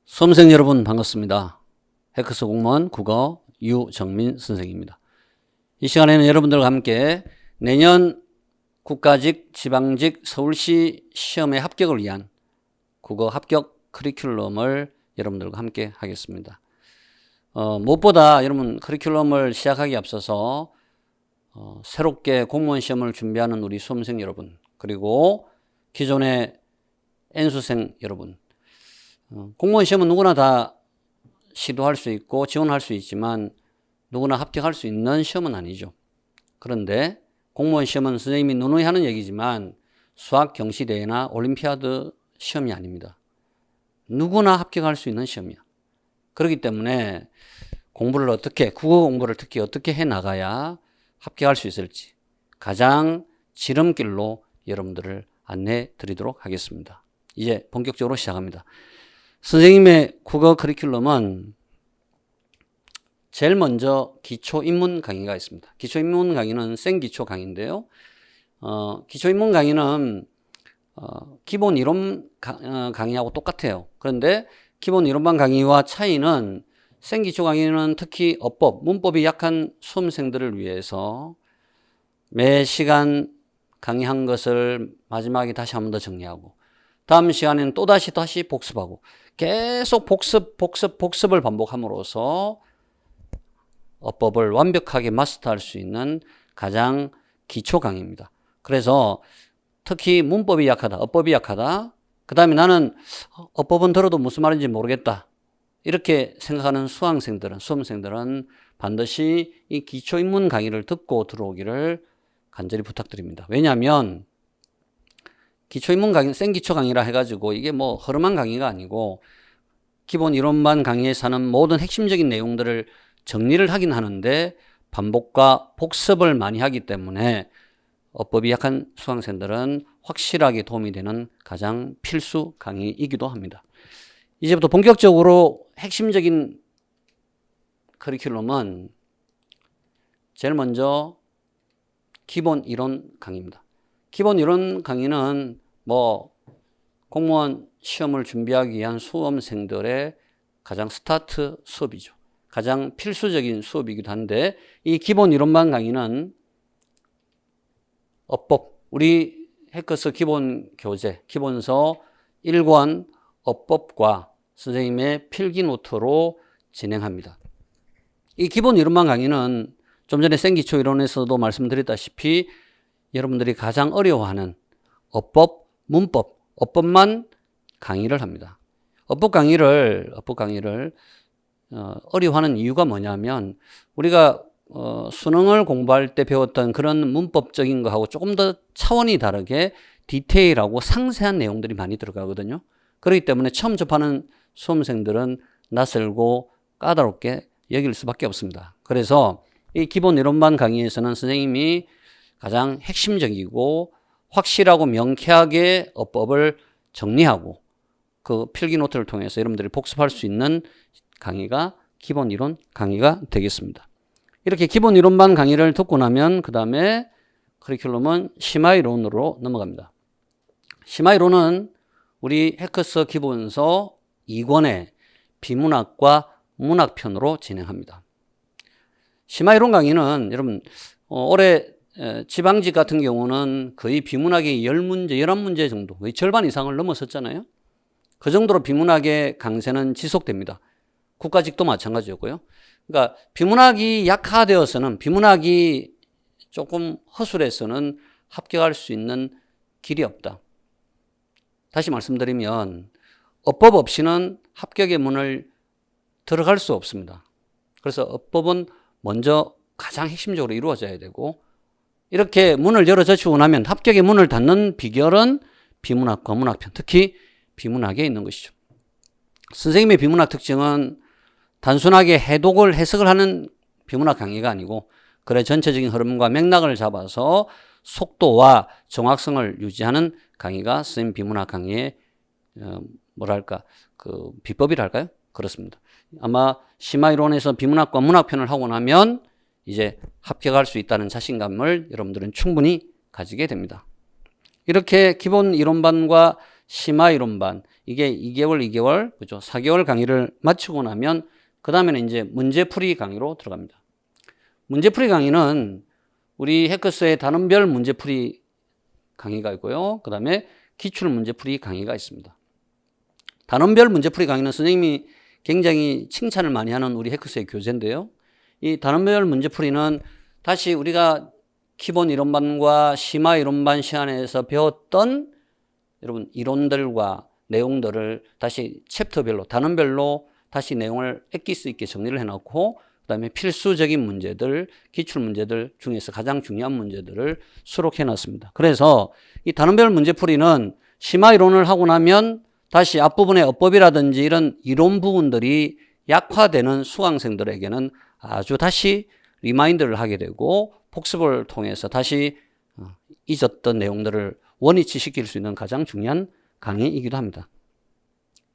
수험생 여러분 반갑습니다. 해커스 공무원 국어 유정민 선생입니다. 이 시간에는 여러분들과 함께 내년 국가직, 지방직, 서울시 시험의 합격을 위한 국어 합격 커리큘럼을 여러분들과 함께 하겠습니다. 무엇보다 여러분 커리큘럼을 시작하기 앞서서 새롭게 공무원 시험을 준비하는 우리 수험생 여러분, 그리고 기존의 N수생 여러분, 공무원 시험은 누구나 다 시도할 수 있고 지원할 수 있지만 누구나 합격할 수 있는 시험은 아니죠. 그런데 공무원 시험은 선생님이 누누이 하는 얘기지만 수학 경시대회나 올림피아드 시험이 아닙니다. 누구나 합격할 수 있는 시험이야. 그렇기 때문에 공부를 국어 공부를 특히 어떻게 해 나가야 합격할 수 있을지 가장 지름길로 여러분들을 안내해 드리도록 하겠습니다. 이제 본격적으로 시작합니다. 선생님의 국어 커리큘럼은 제일 먼저 기초인문 강의가 있습니다. 기초인문 강의는 생기초 강의인데요. 기초인문 강의는 기본 이론 강의하고 똑같아요. 그런데 기본 이론반 강의와 차이는 생기초 강의는 특히 어법, 문법이 약한 수험생들을 위해서 매 시간 강의한 것을 마지막에 다시 한 번 더 정리하고 다음 시간에는 또다시 복습하고 계속 복습을 반복함으로써 어법을 완벽하게 마스터할 수 있는 가장 기초 강의입니다. 그래서 특히 문법이 약하다, 어법이 약하다, 그 다음에 나는 어법은 들어도 무슨 말인지 모르겠다 이렇게 생각하는 수험생들은 반드시 이 기초인문 강의를 듣고 들어오기를 간절히 부탁드립니다. 왜냐하면 기초인문 강의, 생기초 강의라 해가지고 이게 뭐 허름한 강의가 아니고 기본 이론반 강의에서 하는 모든 핵심적인 내용들을 정리를 하긴 하는데 반복과 복습을 많이 하기 때문에 어법이 약한 수강생들은 확실하게 도움이 되는 가장 필수 강의이기도 합니다. 이제부터 본격적으로 핵심적인 커리큘럼은 제일 먼저 기본 이론 강의입니다. 기본 이론 강의는 공무원 시험을 준비하기 위한 수험생들의 가장 스타트 수업이죠. 가장 필수적인 수업이기도 한데 이 기본 이론반 강의는 어법, 우리 해커스 기본 교재, 기본서 1권 어법과 선생님의 필기 노트로 진행합니다. 이 기본 이론반 강의는 좀 전에 생기초 이론에서도 말씀드렸다시피 여러분들이 가장 어려워하는 어법, 문법, 어법만 강의를 합니다. 어법 강의를 어려워하는 이유가 뭐냐면 우리가 수능을 공부할 때 배웠던 그런 문법적인 거하고 조금 더 차원이 다르게 디테일하고 상세한 내용들이 많이 들어가거든요. 그렇기 때문에 처음 접하는 수험생들은 낯설고 까다롭게 여길 수밖에 없습니다. 그래서 이 기본 이론반 강의에서는 선생님이 가장 핵심적이고 확실하고 명쾌하게 어법을 정리하고 그 필기 노트를 통해서 여러분들이 복습할 수 있는 강의가 기본 이론 강의가 되겠습니다. 이렇게 기본 이론반 강의를 듣고 나면 그 다음에 커리큘럼은 심화 이론으로 넘어갑니다. 심화 이론은 우리 해커스 기본서 2권의 비문학과 문학편으로 진행합니다. 심화 이론 강의는 여러분 올해 지방직 같은 경우는 거의 비문학의 10문제, 11문제 정도, 거의 절반 이상을 넘어섰잖아요. 그 정도로 비문학의 강세는 지속됩니다. 국가직도 마찬가지였고요. 그러니까 비문학이 약화되어서는, 비문학이 조금 허술해서는 합격할 수 있는 길이 없다. 다시 말씀드리면 어법 없이는 합격의 문을 들어갈 수 없습니다. 그래서 어법은 먼저 가장 핵심적으로 이루어져야 되고 이렇게 문을 열어젖히고 나면 합격의 문을 닫는 비결은 비문학과 문학편, 특히 비문학에 있는 것이죠. 선생님의 비문학 특징은 단순하게 해석을 하는 비문학 강의가 아니고 글의 전체적인 흐름과 맥락을 잡아서 속도와 정확성을 유지하는 강의가 선생님 비문학 강의의 비법이랄까요? 그렇습니다. 아마 심화 이론에서 비문학과 문학편을 하고 나면 이제 합격할 수 있다는 자신감을 여러분들은 충분히 가지게 됩니다. 이렇게 기본 이론반과 심화 이론반 이게 2개월, 그죠? 4개월 강의를 마치고 나면 그 다음에는 이제 문제풀이 강의로 들어갑니다. 문제풀이 강의는 우리 해커스의 단원별 문제풀이 강의가 있고요. 그 다음에 기출 문제풀이 강의가 있습니다. 단원별 문제풀이 강의는 선생님이 굉장히 칭찬을 많이 하는 우리 해커스의 교재인데요. 이 단원별 문제풀이는 다시 우리가 기본 이론반과 심화 이론반 시간에서 배웠던 여러분 이론들과 내용들을 다시 챕터별로 단원별로 다시 내용을 엑기 수 있게 정리를 해놓고 그 다음에 필수적인 문제들, 기출 문제들 중에서 가장 중요한 문제들을 수록해 놨습니다. 그래서 이 단원별 문제풀이는 심화 이론을 하고 나면 다시 앞부분의 어법이라든지 이런 이론 부분들이 약화되는 수강생들에게는 아주 다시 리마인드를 하게 되고 복습을 통해서 다시 잊었던 내용들을 원위치시킬 수 있는 가장 중요한 강의이기도 합니다.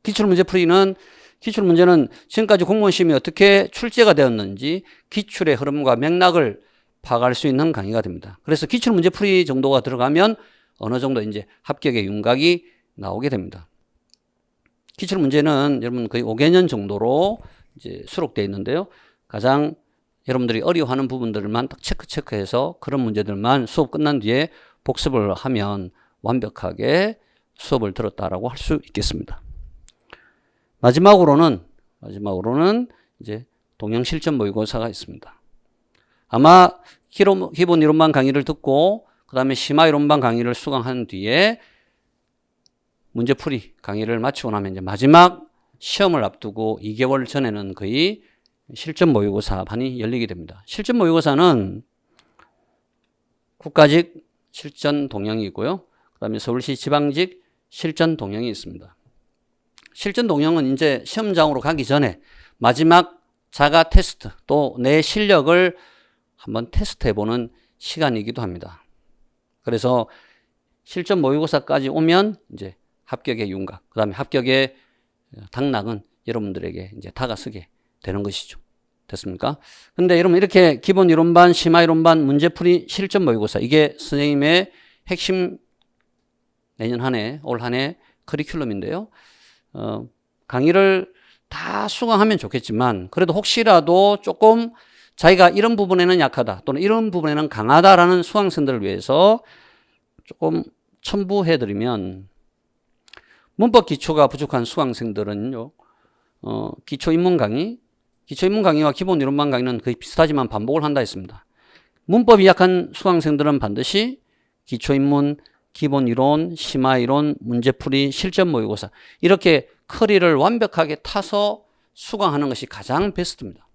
기출문제풀이는 기출문제는 지금까지 공무원 시험이 어떻게 출제가 되었는지 기출의 흐름과 맥락을 파악할 수 있는 강의가 됩니다. 그래서 기출문제풀이 정도가 들어가면 어느 정도 이제 합격의 윤곽이 나오게 됩니다. 기출문제는 여러분 거의 5개년 정도로 이제 수록되어 있는데요. 가장 여러분들이 어려워하는 부분들만 딱 체크해서 그런 문제들만 수업 끝난 뒤에 복습을 하면 완벽하게 수업을 들었다라고 할 수 있겠습니다. 마지막으로는 이제 동영 실전 모의고사가 있습니다. 아마 기본 이론반 강의를 듣고 그 다음에 심화 이론반 강의를 수강한 뒤에 문제풀이 강의를 마치고 나면 이제 마지막 시험을 앞두고 2개월 전에는 거의 실전 모의고사 반이 열리게 됩니다. 실전 모의고사는 국가직 실전 동영이고요. 그 다음에 서울시 지방직 실전 동영이 있습니다. 실전 동영은 이제 시험장으로 가기 전에 마지막 자가 테스트 또 내 실력을 한번 테스트해보는 시간이기도 합니다. 그래서 실전 모의고사까지 오면 이제 합격의 윤곽, 그 다음에 합격의 당락은 여러분들에게 이제 다가서게 되는 것이죠. 됐습니까? 근데 여러분 이렇게 기본 이론반, 심화 이론반, 문제풀이, 실전 모의고사 이게 선생님의 핵심 내년 한 해, 올 한 해 커리큘럼인데요. 강의를 다 수강하면 좋겠지만 그래도 혹시라도 조금 자기가 이런 부분에는 약하다 또는 이런 부분에는 강하다라는 수강생들을 위해서 조금 첨부해드리면 문법 기초가 부족한 수강생들은요, 기초인문 강의와 기본 이론반 강의는 거의 비슷하지만 반복을 한다 했습니다. 문법이 약한 수강생들은 반드시 기초인문, 기본 이론, 심화 이론, 문제풀이, 실전 모의고사 이렇게 커리를 완벽하게 타서 수강하는 것이 가장 베스트입니다.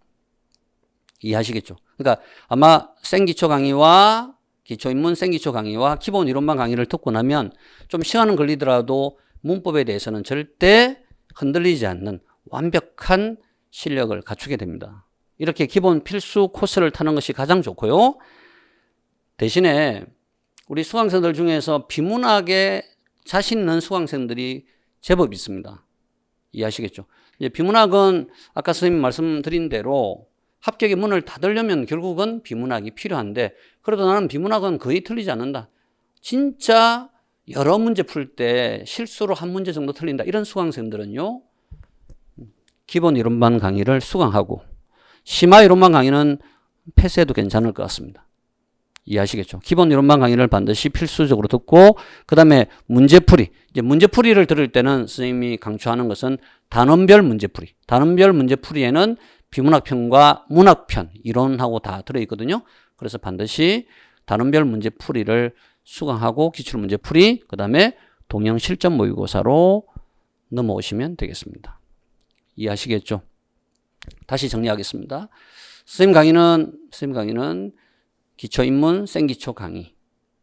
이해하시겠죠? 그러니까 아마 생기초 강의와 기초인문 생기초 강의와 기본 이론반 강의를 듣고 나면 좀 시간은 걸리더라도 문법에 대해서는 절대 흔들리지 않는 완벽한 실력을 갖추게 됩니다. 이렇게 기본 필수 코스를 타는 것이 가장 좋고요. 대신에 우리 수강생들 중에서 비문학에 자신 있는 수강생들이 제법 있습니다. 이해하시겠죠? 이제 비문학은 아까 선생님 말씀드린 대로 합격의 문을 닫으려면 결국은 비문학이 필요한데 그래도 나는 비문학은 거의 틀리지 않는다. 진짜 여러 문제 풀 때 실수로 한 문제 정도 틀린다. 이런 수강생들은요. 기본 이론반 강의를 수강하고 심화 이론반 강의는 패스해도 괜찮을 것 같습니다. 이해하시겠죠? 기본 이론반 강의를 반드시 필수적으로 듣고 그 다음에 문제풀이. 이제 문제풀이를 들을 때는 선생님이 강조하는 것은 단원별 문제풀이. 단원별 문제풀이에는 비문학편과 문학편, 이론하고 다 들어있거든요. 그래서 반드시 단원별 문제풀이를 수강하고 기출문제풀이, 그 다음에 동영 실전 모의고사로 넘어오시면 되겠습니다. 이해하시겠죠? 다시 정리하겠습니다. 선생님 강의는 기초인문, 생기초 강의,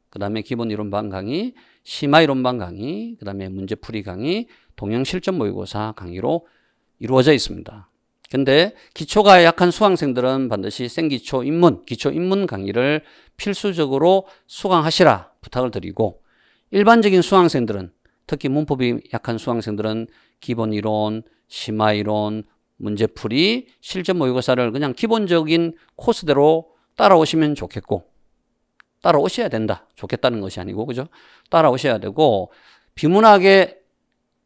그 다음에 기본 이론반 강의, 심화 이론반 강의, 그 다음에 문제풀이 강의, 동영 실전 모의고사 강의로 이루어져 있습니다. 근데 기초가 약한 수강생들은 반드시 생기초 인문, 기초 인문 강의를 필수적으로 수강하시라 부탁을 드리고 일반적인 수강생들은 특히 문법이 약한 수강생들은 기본 이론, 심화 이론, 문제풀이, 실전 모의고사를 그냥 기본적인 코스대로 따라오시면 좋겠고 따라오셔야 된다. 좋겠다는 것이 아니고 그죠? 따라오셔야 되고 비문학에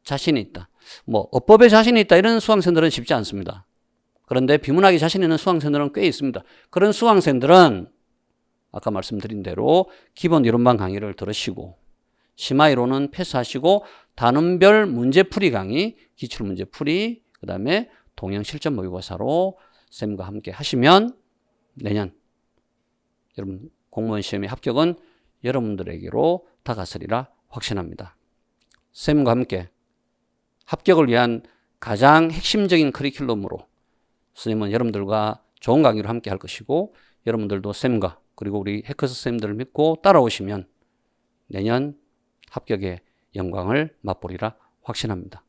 자신이 있다. 뭐 어법에 자신이 있다 이런 수강생들은 쉽지 않습니다. 그런데 비문학에 자신 있는 수강생들은 꽤 있습니다. 그런 수강생들은 아까 말씀드린 대로 기본 이론반 강의를 들으시고 심화 이론은 패스하시고 단원별 문제풀이 강의, 기출문제풀이, 그 다음에 동형 실전 모의고사로 쌤과 함께 하시면 내년 여러분 공무원 시험의 합격은 여러분들에게로 다가서리라 확신합니다. 쌤과 함께 합격을 위한 가장 핵심적인 커리큘럼으로 선생님은 여러분들과 좋은 강의를 함께 할 것이고 여러분들도 쌤과 그리고 우리 해커스 쌤들을 믿고 따라오시면 내년 합격의 영광을 맛보리라 확신합니다.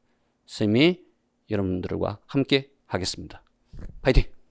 쌤이 여러분들과 함께 하겠습니다. 파이팅!